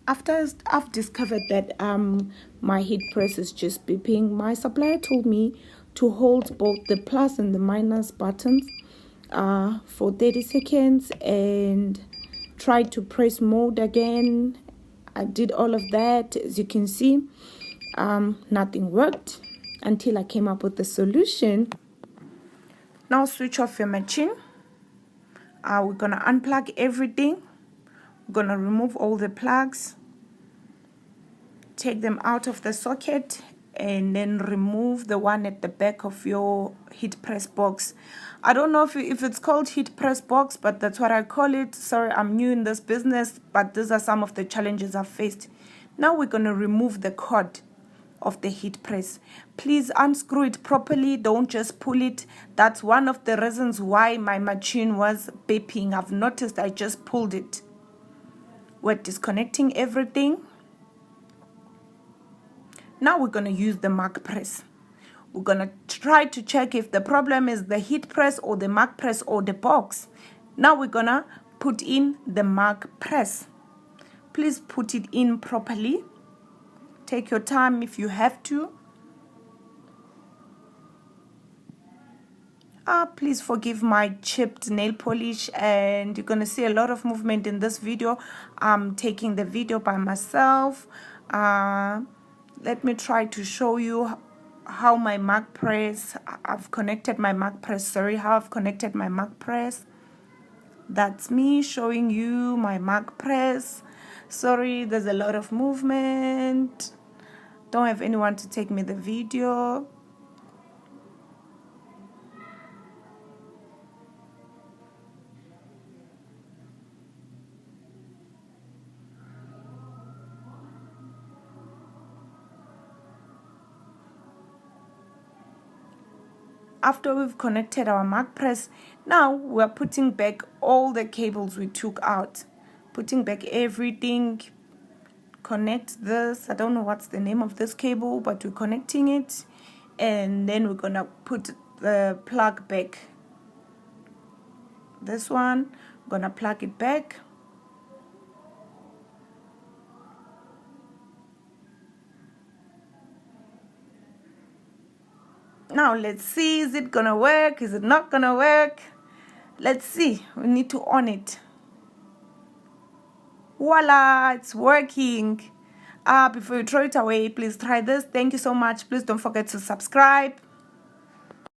After I've discovered that my heat press is just beeping, my supplier told me to hold both the plus and the minus buttons for 30 seconds and try to press mode again. I did all of that. As you can see, nothing worked until I came up with the solution. Now switch off your machine. We're gonna unplug everything. We're gonna remove all the plugs, take them out of the socket, and then remove the one at the back of your heat press box. I don't know if it's called heat press box, but that's what I call it. Sorry, I'm new in this business, but these are some of the challenges I've faced. Now we're going to remove the cord of the heat press. Please unscrew it properly, don't just pull it. That's one of the reasons why my machine was beeping. I've noticed I just pulled it. We're disconnecting everything. Now we're going to use the mag press. We're going to try to check if the problem is the heat press or the mag press or the box. Now we're going to put in the mag press. Please put it in properly. Take your time if you have to. Please forgive my chipped nail polish, and you're going to see a lot of movement in this video. I'm taking the video by myself. Let me try to show you how my mag press, I've connected my mag press, how I've connected my mag press. That's me showing you my mag press. Sorry, there's a lot of movement. Don't have anyone to take me the video. After we've connected our mag press, now we're putting back all the cables we took out. Putting back everything. Connect this. I don't know what's the name of this cable, but we're connecting it. And then we're going to put the plug back. This one, I'm going to plug it back. Now let's see, is it gonna work? Is it not gonna work? Let's see. We need to on it. Voila, it's working. Before you throw it away, please try this. Thank you so much. Please don't forget to subscribe.